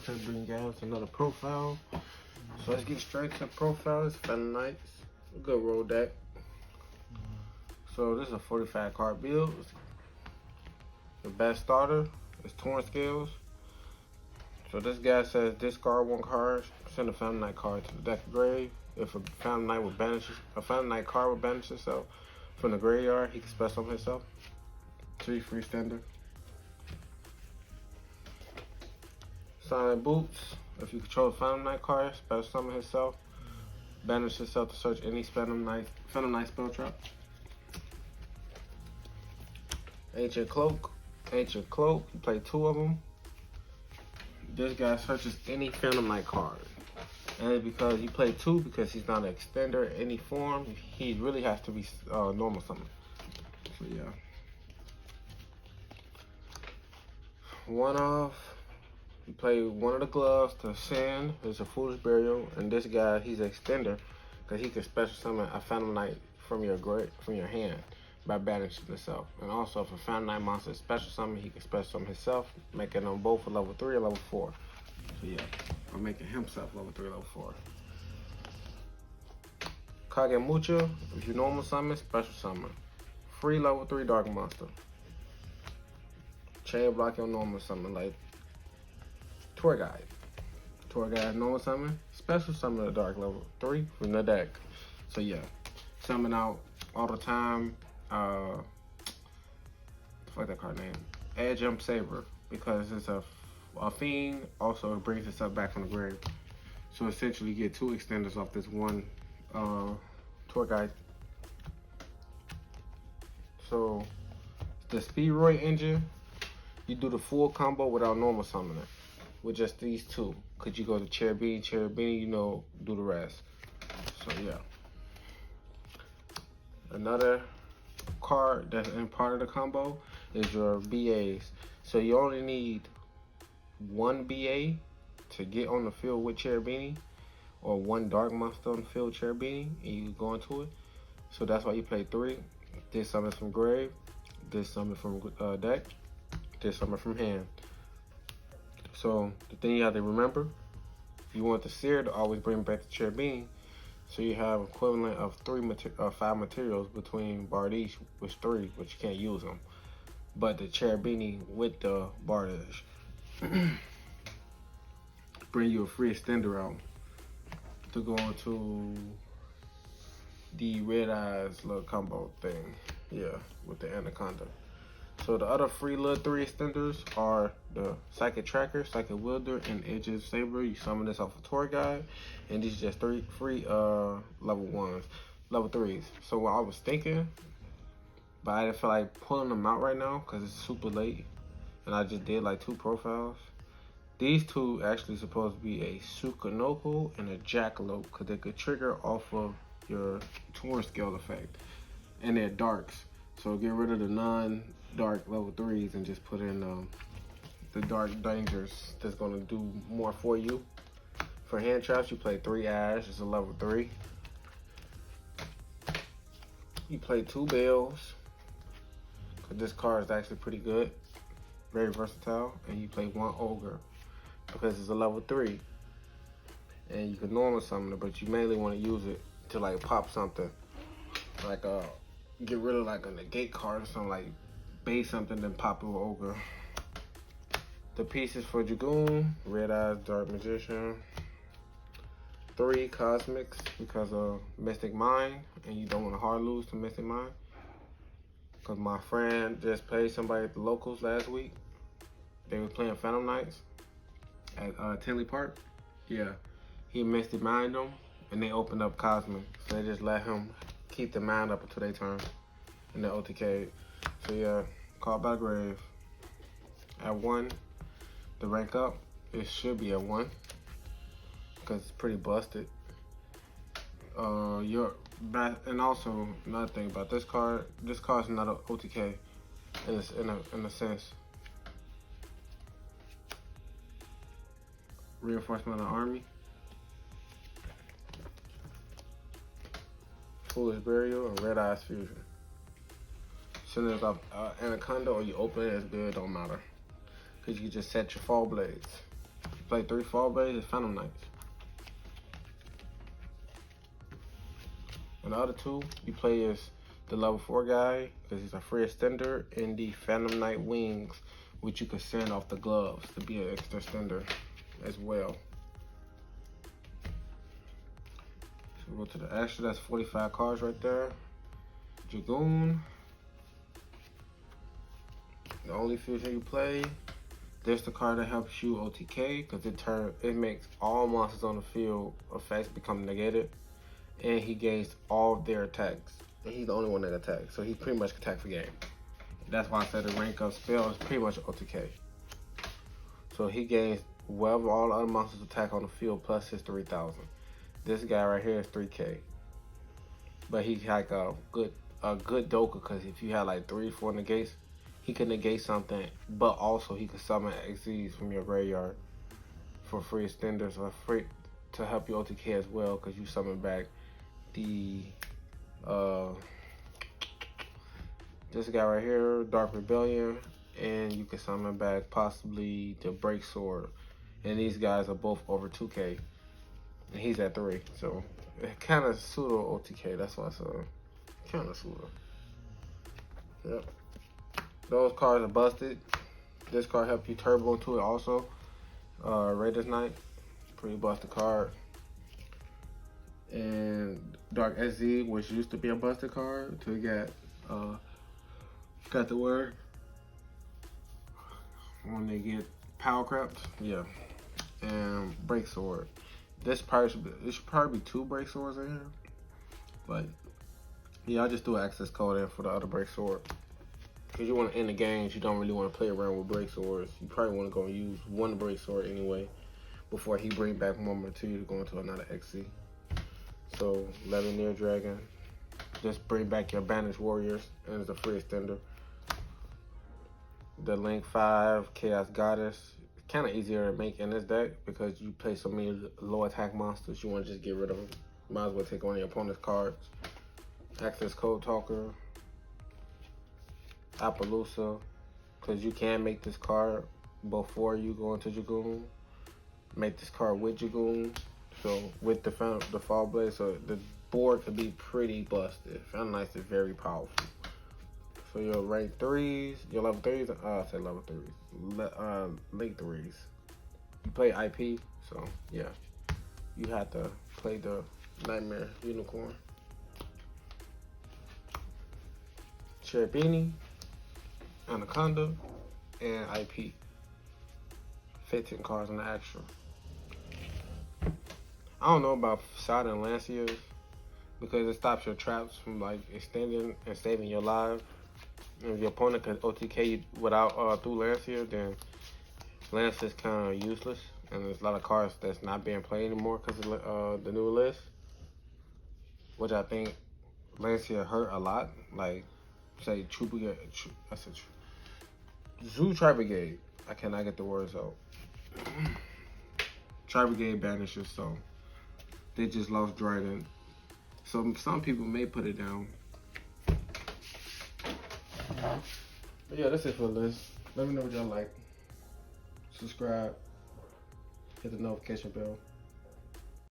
to bring you guys another profile. So let's get straight to the profile. It's Phantom Knights. Good roll deck. So this is a 45 card build. The best starter is Torn Scales. So this guy says discard one card, send a Phantom Knight card to the deck of grave. If a Phantom Knight card would banish itself from the graveyard, he can special summon himself. 3 free standard. Silent Boots. If you control a Phantom Knight card, special summon himself. Banish himself to search any Phantom Knight spell trap. Ancient Cloak. Ancient Cloak. You play 2 of them. This guy searches any Phantom Knight card. And it's because you play 2 because he's not an extender in any form. He really has to be normal summon. So yeah. One off. You play one of the gloves to send. It's a Foolish Burial. And this guy, he's an extender because he can special summon a Phantom Knight from your hand by banishing himself. And also, if a Phantom Knight monster is special summon, he can special summon himself, making them both a level 3 or level 4. So yeah, I'm making himself level 3 or level 4. Kagemucha, if you normal summon, special summon. Free level 3 dark monster. Chain block your normal summon like Tour Guide. Tour Guide normal summon, special summon a dark level 3 from the deck. So yeah, summon out all the time. Fuck that card name. Edge Jump Saber, because it's a fiend. Also, it brings itself back from the grave. So essentially, you get 2 extenders off this one Tour Guide. So the Speedroid engine, you do the full combo without normal summoning with just these 2. Cause you go to Cherubini, you know, do the rest. So yeah. Another card that's in part of the combo is your BAs. So you only need 1 BA to get on the field with Cherubini, or 1 dark monster on the field with Cherubini, and you go into it. So that's why you play 3. This summon from grave, this summon from deck, this summon from hand. So the thing you have to remember, if you want the Seer to always bring back the Cherubini, so you have equivalent of 5 materials between Bardiche, which 3, but you can't use them. But the Cherubini with the Bardiche bring you a free extender out to go into the Red Eyes little combo thing. Yeah, with the Anaconda. So the other free little 3 extenders are the Psychic Tracker, Psychic Wielder, and Edge's Saber. You summon this off a Tour Guide, and these are just 3 free level 1s, level 3s. So what I was thinking, but I didn't feel like pulling them out right now because it's super late, and I just did like 2 profiles. These 2 actually supposed to be a Sukanoko and a Jackalope because they could trigger off of your Torn Scale effect, and they're darks. So get rid of the non-dark level 3s and just put in the dark dangers that's gonna do more for you. For hand traps, you play 3 Ash, it's a level 3. You play 2 Bells, because this card is actually pretty good, very versatile, and you play 1 Ogre, because it's a level 3. And you can normal summon it, but you mainly want to use it to like pop something, like get rid of like a negate card or something, like base something, then pop it with Ogre. The pieces for Dragoon, Red Eyes, Dark Magician. 3 Cosmics because of Mystic Mind, and you don't want to hard lose to Mystic Mind. Because my friend just played somebody at the locals last week. They were playing Phantom Knights at Tinley Park. Yeah, he Mystic Mind them, and they opened up Cosmic. So they just let him keep the mind up until they turn in the OTK. So yeah, Called by Grave. At 1, the rank up, it should be at 1 because it's pretty busted. And also another thing about this card is not an OTK in a sense. Reinforcement of the Army. Foolish Burial, and Red Eyes Fusion. Send it off Anaconda, or you open it, it's good, don't matter. Because you just set your Fall Blades. You play 3 Fall Blaze, it's Phantom Knights. And the other 2 you play is the level 4 guy, because he's a free extender, and the Phantom Knight Wings, which you can send off the gloves to be an extra extender as well. So we go to the extra, that's 45 cards right there. Dragoon. The only fusion you play, there's the card that helps you OTK, because it makes all monsters on the field effects become negated, and he gains all of their attacks. And he's the only one that attacks, so he pretty much can attack for game. That's why I said the rank up spell is pretty much OTK. So he gains whatever all the other monsters attack on the field plus his 3,000. This guy right here is 3K, but he's like a good Doka, because if you have like 3-4 negates, he can negate something, but also he can summon XZs from your graveyard for free extenders or free to help you OTK as well, because you summon back the this guy right here, Dark Rebellion, and you can summon back possibly the Break Sword. And these guys are both over 2K, and he's at 3, so it kind of pseudo OTK. That's why I said kind of pseudo. Yep. Those cards are busted. This card helped you turbo into it also. Raiders Knight, pretty busted card. And Dark SZ, which used to be a busted card, to get got the word when they get power crept, yeah. And Break Sword. This should probably be 2 Break Swords in here, but yeah, I just threw an access code in for the other Break Sword. Because you want to end the games, you don't really want to play around with Break Swords. You probably want to go and use 1 Break Sword anyway before he bring back more material to go into another XC. So, Levineer Dragon, just bring back your Banished Warriors, and it's a free extender. The Link 5 Chaos Goddess, kind of easier to make in this deck because you play so many low attack monsters, you want to just get rid of them. Might as well take on your opponent's cards. Access Code Talker, Appaloosa, because you can make this card before you go into Dragoon. Make this card with Dragoon, so with the Fall Blaze, so the board could be pretty busted. Phantom Knights is very powerful. So your rank 3s, your level 3s, I say level 3s, link 3s. You play IP, so yeah. You have to play the Nightmare Unicorn. Cherubini, Anaconda, and IP. 15 cards in the extra. I don't know about Side and Lanciers because it stops your traps from like extending and saving your life. If your opponent can OTK you without through Lancier, then Lancier is kind of useless, and there's a lot of cards that's not being played anymore because of the new list, which I think Lancier hurt a lot. Like say True Brigade, Zoo Tri Brigade. I cannot get the words out. Tri Brigade banishes, so they just lost Dragon. So some people may put it down. But yeah, that's it for the list. Let me know what y'all like. Subscribe. Hit the notification bell.